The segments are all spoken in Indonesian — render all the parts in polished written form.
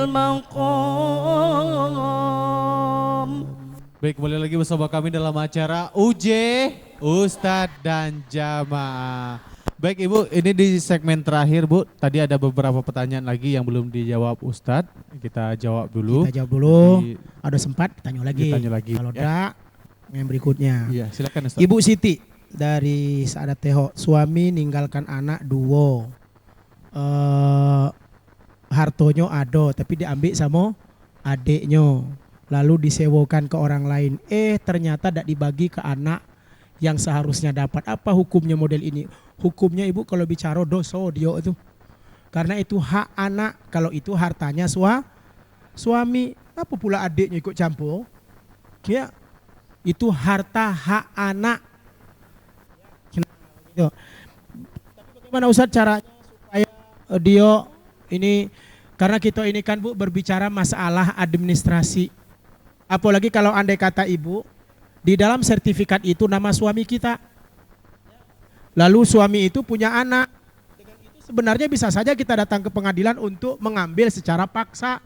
المقام. Baik, kembali lagi bersama kami dalam acara UJ, Ustadz dan Jamaah. Baik Ibu, ini di segmen terakhir Bu, tadi ada beberapa pertanyaan lagi yang belum dijawab Ustadz. Kita jawab dulu. Kita jawab dulu, Nanti ada sempat tanya lagi. ditanya lagi. Kalau Ya. enggak, yang berikutnya. Iya, silakan Ustadz. Ibu Siti dari Saadat Teho, suami ninggalkan anak duo. Hartonya ado tapi diambil sama adiknya. Lalu disewakan ke orang lain. Ternyata tidak dibagi ke anak yang seharusnya dapat. Apa hukumnya model ini? Hukumnya Ibu kalau bicara dosa dia itu. Karena itu hak anak, kalau itu hartanya suami. Apa pula adiknya ikut campur? Ya, itu harta hak anak. Gitu. Tapi bagaimana Ustaz caranya supaya dia ini, karena kita ini kan Bu berbicara masalah administrasi. Apalagi kalau andai kata Ibu, di dalam sertifikat itu nama suami kita. Lalu suami itu punya anak. Dengan itu sebenarnya bisa saja kita datang ke pengadilan untuk mengambil secara paksa.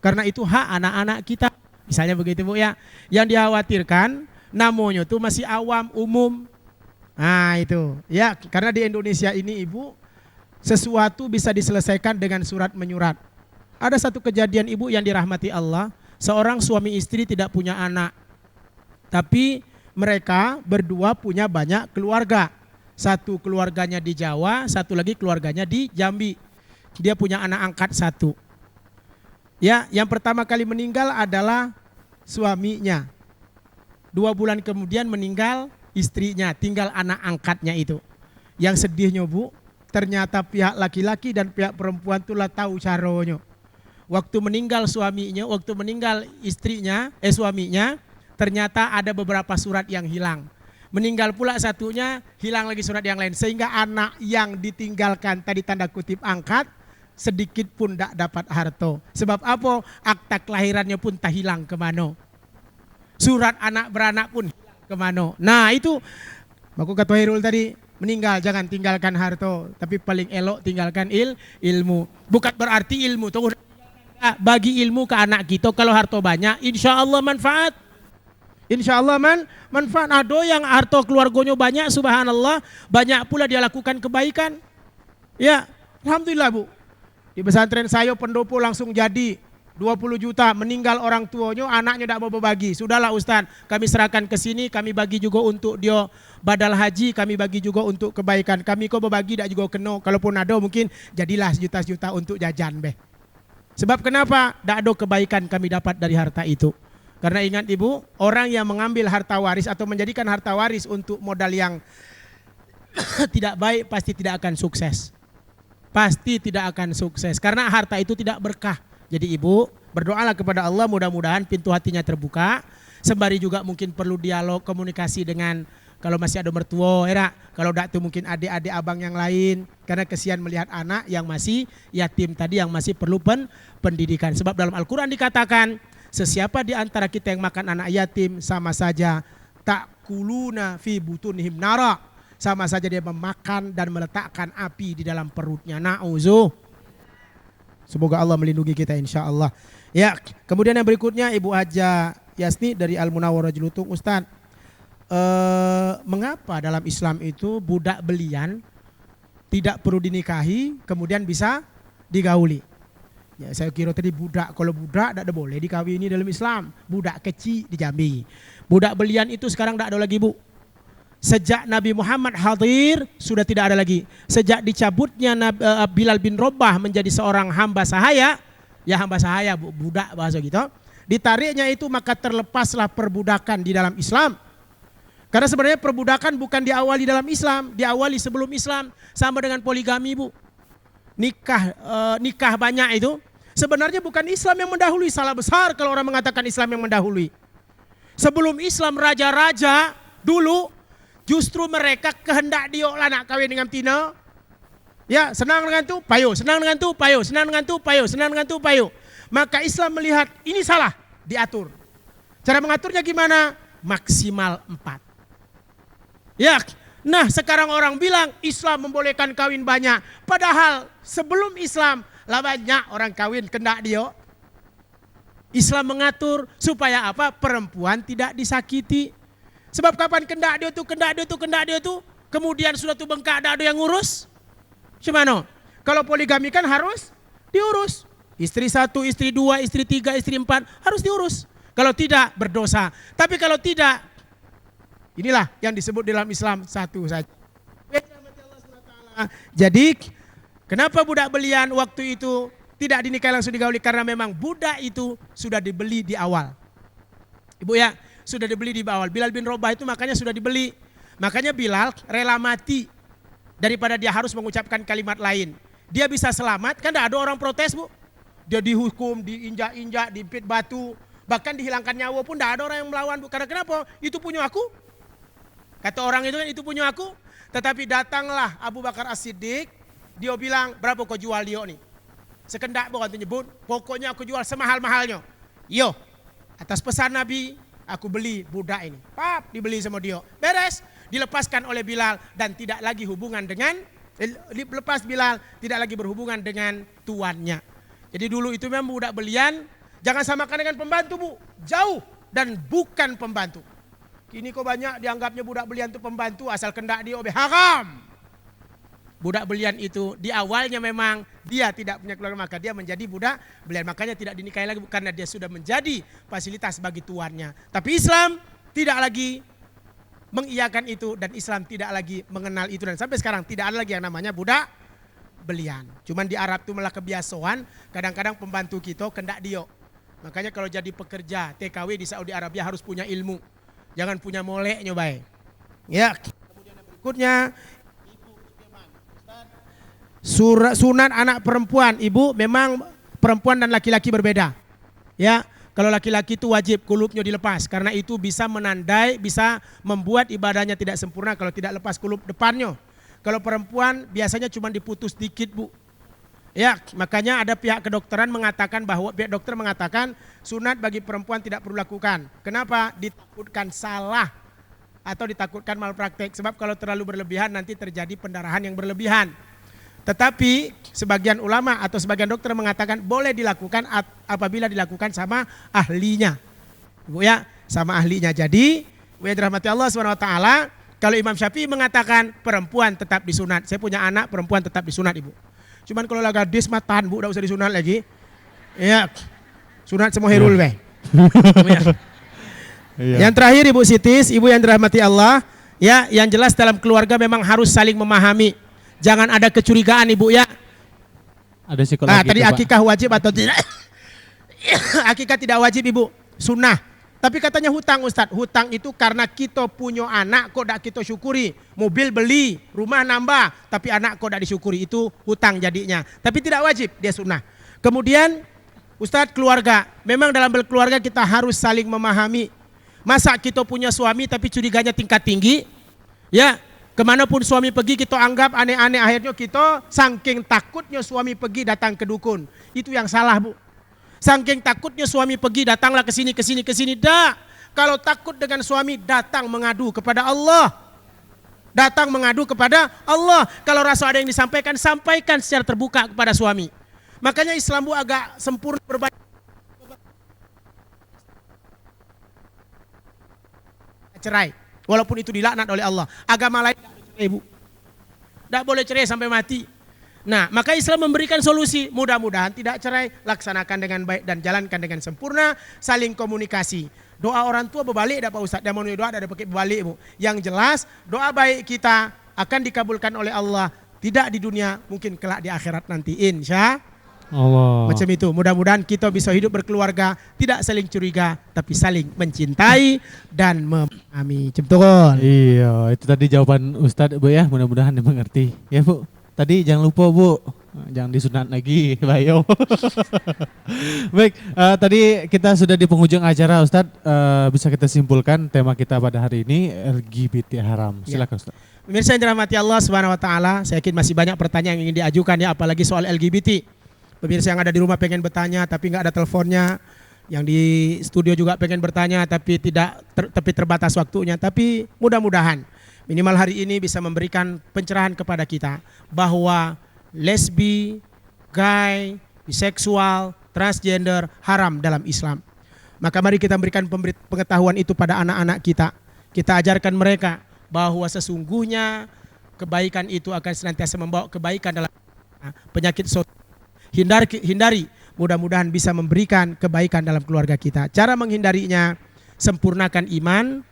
Karena itu hak anak-anak kita. Misalnya begitu Bu ya. Yang dikhawatirkan namanya itu masih awam, umum. Nah itu. Ya karena di Indonesia ini Ibu, sesuatu bisa diselesaikan dengan surat menyurat. Ada satu kejadian Ibu yang dirahmati Allah. Seorang suami istri tidak punya anak. Tapi mereka berdua punya banyak keluarga. Satu keluarganya di Jawa, satu lagi keluarganya di Jambi. Dia punya anak angkat satu. Ya, yang pertama kali meninggal adalah suaminya. 2 bulan kemudian meninggal istrinya, tinggal anak angkatnya itu. Yang sedihnya Bu, ternyata pihak laki-laki dan pihak perempuan itulah tahu caranya. Waktu meninggal suaminya, waktu meninggal istrinya, suaminya, ternyata ada beberapa surat yang hilang. Meninggal pula satunya, hilang lagi surat yang lain. Sehingga anak yang ditinggalkan tadi tanda kutip angkat, sedikit pun tidak dapat harta. Sebab apa? Akta kelahirannya pun tak hilang kemana. Surat anak beranak pun hilang kemana. Nah itu, aku kata Hairul tadi, meninggal jangan tinggalkan harta. Tapi paling elok tinggalkan ilmu. Bukan berarti ilmu tuh bagi ilmu ke anak kita, kalau harta banyak insya Allah manfaat. Insya Allah manfaat. Ada yang harta keluarganya banyak, subhanallah, banyak pula dia lakukan kebaikan. Ya, alhamdulillah Bu. Di pesantren saya pendopo langsung jadi 20 juta, meninggal orang tuanya, anaknya tidak mau berbagi. Sudahlah Ustaz, kami serahkan ke sini, kami bagi juga untuk dia badal haji, kami bagi juga untuk kebaikan. Kami kok berbagi tidak juga kena, kalaupun ada mungkin jadilah sejuta-juta untuk jajan beh. Sebab kenapa? Tidak ada kebaikan kami dapat dari harta itu. Karena ingat Ibu, orang yang mengambil harta waris atau menjadikan harta waris untuk modal yang tidak baik pasti tidak akan sukses. Pasti tidak akan sukses. Karena harta itu tidak berkah. Jadi Ibu, berdoalah kepada Allah mudah-mudahan pintu hatinya terbuka. Sembari juga mungkin perlu dialog, komunikasi dengan kalau masih ada mertua, kalau tidak tuh mungkin adik-adik abang yang lain. Karena kesian melihat anak yang masih yatim tadi, yang masih perlu pendidikan. Sebab dalam Al-Quran dikatakan, sesiapa di antara kita yang makan anak yatim sama saja ta'kuluna fi butunihim nara. Sama saja dia memakan dan meletakkan api di dalam perutnya. Na'udzu. Semoga Allah melindungi kita insya Allah. Ya, kemudian yang berikutnya Ibu Haja Yasni dari Al-Munawwarah Jelutung. Ustaz, mengapa dalam Islam itu budak belian tidak perlu dinikahi kemudian bisa digauli? Ya, saya kira tadi budak, kalau budak tidak boleh dikawini dalam Islam. Budak kecil dijambi. Budak belian itu sekarang tidak ada lagi Bu. Sejak Nabi Muhammad hadir sudah tidak ada lagi. Sejak dicabutnya Bilal bin Rabah menjadi seorang hamba sahaya, ya hamba sahaya Bu, budak bahasa gitu. Ditariknya itu maka terlepaslah perbudakan di dalam Islam. Karena sebenarnya perbudakan bukan diawali dalam Islam, diawali sebelum Islam, sama dengan poligami Bu. Nikah banyak itu sebenarnya bukan Islam yang mendahului, salah besar kalau orang mengatakan Islam yang mendahului. Sebelum Islam raja-raja dulu justru mereka kehendak dia lah nak kawin dengan tina. Ya, senang dengan tu, payo, senang dengan tu, payo, senang dengan tu, payo, senang dengan tu, payo. Maka Islam melihat ini salah, diatur. Cara mengaturnya gimana? Maksimal 4. Ya, nah sekarang orang bilang Islam membolehkan kawin banyak. Padahal sebelum Islam lah banyak orang kawin kendak dia. Islam mengatur supaya apa? Perempuan tidak disakiti. Sebab kapan kendak dia tuh, kemudian sudah tuh bengkak, ada yang ngurus. Gimana? Kalau poligami kan harus diurus. Istri 1, istri 2, istri 3, istri 4 harus diurus. Kalau tidak berdosa. Tapi kalau tidak, inilah yang disebut dalam Islam satu saja. Jadi kenapa budak belian waktu itu tidak dinikahi langsung digauli? Karena memang budak itu sudah dibeli di awal. Ibu ya, sudah dibeli di awal. Bilal bin Rabah itu makanya sudah dibeli. Makanya Bilal rela mati daripada dia harus mengucapkan kalimat lain. Dia bisa selamat, kan tidak ada orang protes bu. Dia dihukum, diinjak-injak, diimpit batu, bahkan dihilangkan nyawa pun tidak ada orang yang melawan bu. Karena kenapa? Itu punya aku. Kata orang itu kan itu punya aku. Tetapi datanglah Abu Bakar As-Siddiq, dia bilang berapa kau jual dia nih? Sekendak bukan nyebut, pokoknya aku jual semahal-mahalnya. Yo, atas pesan Nabi, aku beli budak ini. Pap, dibeli sama dia. Beres, dilepaskan oleh Bilal dan tidak lagi hubungan dengan, lepas Bilal tidak lagi berhubungan dengan tuannya. Jadi dulu itu memang budak belian, jangan samakan dengan pembantu bu, jauh dan bukan pembantu. Kini kok banyak dianggapnya budak belian itu pembantu asal kendak dia haram. Budak belian itu di awalnya memang dia tidak punya keluarga, maka dia menjadi budak belian. Makanya tidak dinikahi lagi karena dia sudah menjadi fasilitas bagi tuannya. Tapi Islam tidak lagi mengiyakan itu dan Islam tidak lagi mengenal itu. Dan sampai sekarang tidak ada lagi yang namanya budak belian. Cuman di Arab itu malah kebiasaan, kadang-kadang pembantu kita kendak dia. Makanya kalau jadi pekerja TKW di Saudi Arabia harus punya ilmu. Jangan punya molek nyobai. Ya. Kemudian yang berikutnya sunat anak perempuan. Ibu memang perempuan dan laki-laki berbeda. Ya, kalau laki-laki itu wajib kulupnya dilepas karena itu bisa menandai, bisa membuat ibadahnya tidak sempurna kalau tidak lepas kulup depannya. Kalau perempuan biasanya cuma diputus dikit bu. Ya, makanya ada pihak kedokteran mengatakan bahwa pihak dokter mengatakan sunat bagi perempuan tidak perlu lakukan. Kenapa? Ditakutkan salah atau ditakutkan malpraktek. Sebab kalau terlalu berlebihan nanti terjadi pendarahan yang berlebihan. Tetapi sebagian ulama atau sebagian dokter mengatakan boleh dilakukan apabila dilakukan sama ahlinya. Ibu ya, sama ahlinya. Jadi, wa dirahmati Allah SWT, kalau Imam Syafi'i mengatakan perempuan tetap disunat. Saya punya anak perempuan tetap disunat ibu. Cuman kalau lah gadis mah tahan bu, udah usah disunat lagi. Ya, sunat semua herul weh. Yang terakhir Ibu Sitis, ibu yang dirahmati Allah, ya yang jelas dalam keluarga memang harus saling memahami. Jangan ada kecurigaan ibu ya. Ada psikologi. Nah, tadi akikah wajib atau tidak? Akikah tidak wajib ibu, sunnah. Tapi katanya hutang Ustadz, hutang itu karena kita punya anak kok tidak kita syukuri. Mobil beli, rumah nambah, tapi anak kok tidak disyukuri, itu hutang jadinya. Tapi tidak wajib, dia sunnah. Kemudian Ustadz keluarga, memang dalam berkeluarga kita harus saling memahami. Masa kita punya suami tapi curiganya tingkat tinggi, ya kemanapun suami pergi kita anggap aneh-aneh, akhirnya kita saking takutnya suami pergi datang ke dukun. Itu yang salah bu. Saking takutnya suami pergi datanglah ke sini. Dah. Kalau takut dengan suami datang mengadu kepada Allah. Datang mengadu kepada Allah. Kalau rasa ada yang disampaikan, sampaikan secara terbuka kepada suami. Makanya Islam bu agak sempurna berbalik. Cerai. Walaupun itu dilaknat oleh Allah. Agama lain tidak boleh cerai bu. Tidak boleh cerai sampai mati. Nah, maka Islam memberikan solusi. Mudah-mudahan tidak cerai, laksanakan dengan baik dan jalankan dengan sempurna, saling komunikasi. Doa orang tua berbalik ada Pak Ustadz, dia mau doa ada pakai berbalik bu. Yang jelas doa baik kita akan dikabulkan oleh Allah, tidak di dunia, mungkin kelak di akhirat nanti, insya Allah. Macam itu. Mudah-mudahan kita bisa hidup berkeluarga, tidak saling curiga, tapi saling mencintai dan memahami. Betul. Iya, itu tadi jawaban Ustadz bu ya, mudah-mudahan dimengerti. Ya bu. Tadi jangan lupa bu, jangan disunat lagi, bayo. Baik, tadi kita sudah di penghujung acara Ustadz, bisa kita simpulkan tema kita pada hari ini LGBT haram. Silakan Ustadz. Pemirsa yang dirahmati Allah Subhanahu Wa Taala, saya yakin masih banyak pertanyaan yang ingin diajukan ya, apalagi soal LGBT. Pemirsa yang ada di rumah pengen bertanya tapi nggak ada teleponnya, yang di studio juga pengen bertanya tapi tapi terbatas waktunya. Tapi mudah-mudahan minimal hari ini bisa memberikan pencerahan kepada kita bahwa lesbi, gay, biseksual, transgender haram dalam Islam. Maka mari kita berikan pengetahuan itu pada anak-anak kita. Kita ajarkan mereka bahwa sesungguhnya kebaikan itu akan senantiasa membawa kebaikan dalam penyakit sosial. Hindari, mudah-mudahan bisa memberikan kebaikan dalam keluarga kita. Cara menghindarinya, sempurnakan iman,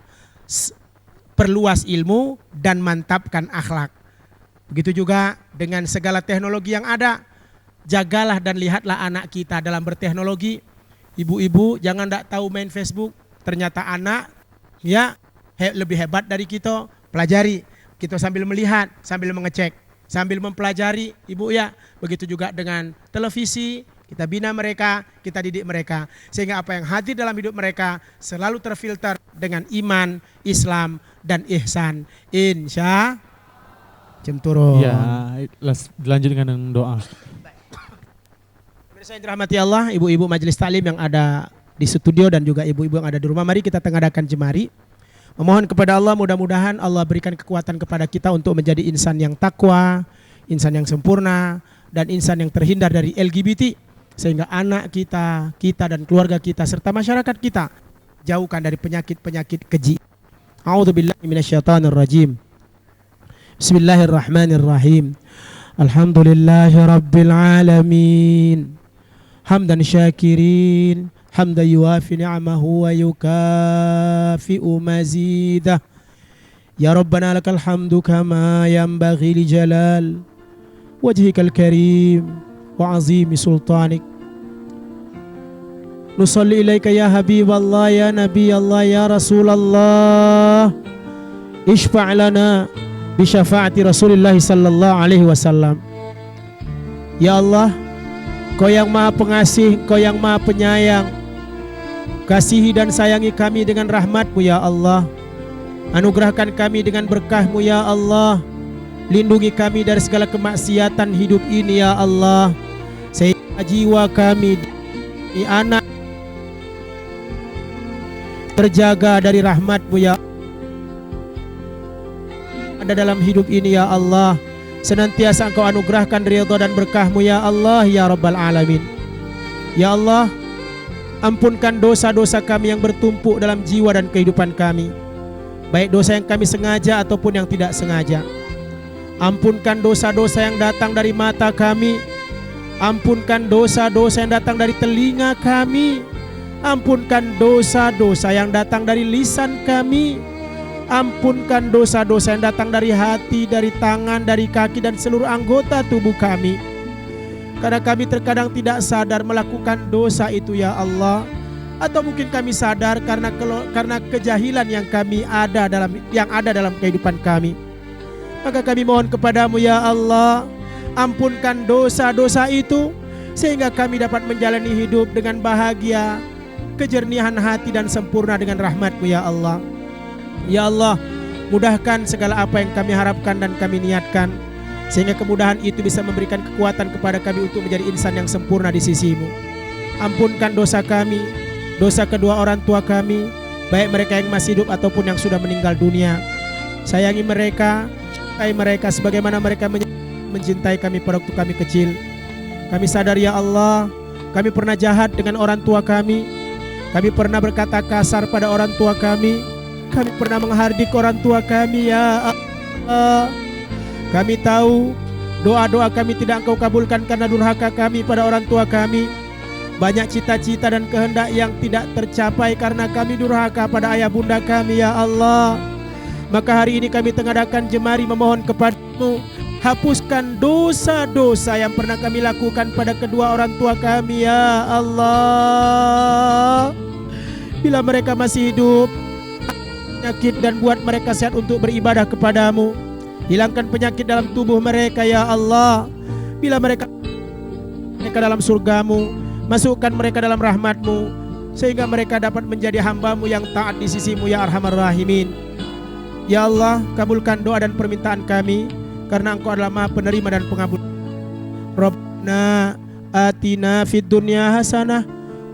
perluas ilmu, dan mantapkan akhlak. Begitu juga dengan segala teknologi yang ada, jagalah dan lihatlah anak kita dalam berteknologi. Ibu-ibu jangan tidak tahu main Facebook, ternyata anak ya lebih hebat dari kita. Pelajari, kita sambil melihat, sambil mengecek, sambil mempelajari, ibu ya. Begitu juga dengan televisi, kita bina mereka, kita didik mereka, sehingga apa yang hadir dalam hidup mereka selalu terfilter dengan iman, Islam, dan ihsan. Insya jam turun. Ya, dilanjut dengan doa. Pemirsa yang dirahmati Allah, ibu-ibu majelis taklim yang ada di studio dan juga ibu-ibu yang ada di rumah, mari kita tengadakan jemari. Memohon kepada Allah, mudah-mudahan Allah berikan kekuatan kepada kita untuk menjadi insan yang takwa, insan yang sempurna, dan insan yang terhindar dari LGBT, sehingga anak kita, kita dan keluarga kita serta masyarakat kita jauhkan dari penyakit-penyakit keji. A'udzubillahi minasyaitonirrajim. Bismillahirrahmanirrahim. Alhamdulillahi rabbil alamin. Hamdan syakirin, hamdan yuafi ni'amahu wa yukafi'u mazidah. Ya Rabbana lakal hamdu kama yanbaghi li jalal wajhikal karim wa azimi sultanik. Nusalli ilaika ya Habiballah, ya Nabi Allah, ya Rasulullah. Ishfa' lana bi syafaati Rasulillah sallallahu alaihi wasallam. Ya Allah, Kau yang maha pengasih, Kau yang maha penyayang, kasihi dan sayangi kami dengan rahmat-Mu ya Allah. Anugerahkan kami dengan berkah-Mu ya Allah. Lindungi kami dari segala kemaksiatan hidup ini ya Allah, sehingga jiwa kami, anak terjaga dari rahmat-Mu ya ada dalam hidup ini ya Allah. Senantiasa Engkau anugerahkan ridha dan berkah-Mu ya Allah, ya Rabbal Alamin. Ya Allah, ampunkan dosa-dosa kami yang bertumpuk dalam jiwa dan kehidupan kami, baik dosa yang kami sengaja ataupun yang tidak sengaja. Ampunkan dosa-dosa yang datang dari mata kami, ampunkan dosa-dosa yang datang dari telinga kami, ampunkan dosa-dosa yang datang dari lisan kami, ampunkan dosa-dosa yang datang dari hati, dari tangan, dari kaki, dan seluruh anggota tubuh kami. Karena kami terkadang tidak sadar melakukan dosa itu ya Allah, atau mungkin kami sadar karena kejahilan yang ada dalam kehidupan kami. Maka kami mohon kepadamu ya Allah, ampunkan dosa-dosa itu, sehingga kami dapat menjalani hidup dengan bahagia, kejernihan hati, dan sempurna dengan rahmat-Mu ya Allah. Ya Allah, mudahkan segala apa yang kami harapkan dan kami niatkan, sehingga kemudahan itu bisa memberikan kekuatan kepada kami untuk menjadi insan yang sempurna di sisi-Mu. Ampunkan dosa kami, dosa kedua orang tua kami, baik mereka yang masih hidup ataupun yang sudah meninggal dunia. Sayangi mereka, cintai mereka sebagaimana mereka mencintai kami pada waktu kami kecil. Kami sadar ya Allah, kami pernah jahat dengan orang tua kami pernah berkata kasar pada orang tua kami pernah menghardik orang tua kami ya Allah. Kami tahu doa-doa kami tidak Engkau kabulkan karena durhaka kami pada orang tua kami. Banyak cita-cita dan kehendak yang tidak tercapai karena kami durhaka pada ayah bunda kami ya Allah. Maka hari ini kami tengadakan jemari memohon kepada-Mu, hapuskan dosa-dosa yang pernah kami lakukan pada kedua orang tua kami ya Allah. Bila mereka masih hidup, penyakit dan buat mereka sehat untuk beribadah kepadamu. Hilangkan penyakit dalam tubuh mereka ya Allah. Bila mereka dalam surgamu, masukkan mereka dalam rahmatmu, sehingga mereka dapat menjadi hamba-Mu yang taat di sisi-Mu ya Arhamar Rahimin. Ya Allah, kabulkan doa dan permintaan kami, karena Engkau adalah Maha penerima dan pengabul. Rabbana atina fid dunya hasanah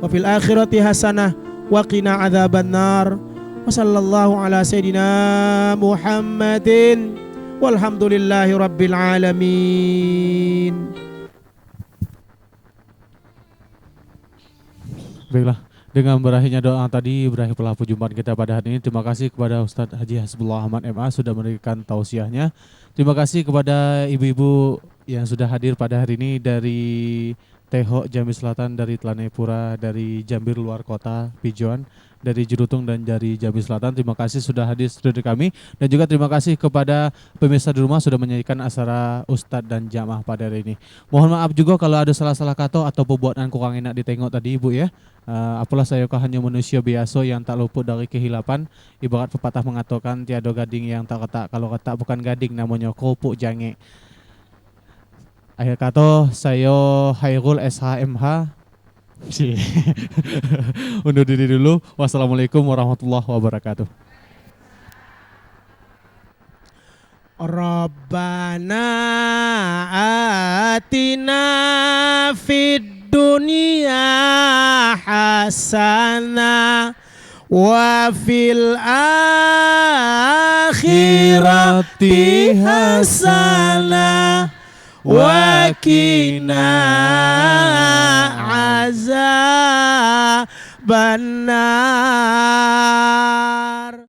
wa fil akhirati hasanah wa qina adzabannar. Wa sallallahu ala sayyidina Muhammadin walhamdulillahi rabbil alamin. Baiklah, dengan berakhirnya doa tadi, berakhirlah perjumpaan kita pada hari ini. Terima kasih kepada Ustadz Haji Hasbullah Ahmad MA sudah memberikan tausiahnya. Terima kasih kepada ibu-ibu yang sudah hadir pada hari ini dari Teho Jambi Selatan, dari Telanepura, dari Jambir luar kota, Pijuan, dari Jerutung dan dari Jambi Selatan. Terima kasih sudah hadir di studio kami, dan juga terima kasih kepada pemirsa di rumah sudah menyajikan acara Ustadz dan Jamaah pada hari ini. Mohon maaf juga kalau ada salah-salah kata atau perbuatan kurang enak ditengok tadi Ibu ya. Apalah saya hanya manusia biasa yang tak luput dari kehilapan. Ibarat pepatah mengatakan tiada gading yang tak retak, kalau retak bukan gading namanya kopuk jange. Akhir kata saya Hairul SHMH undur diri dulu. Wassalamualaikum warahmatullahi wabarakatuh. Rabbana atina fid dunya hasanah wa fil akhirati hasanah wa qina azabannar.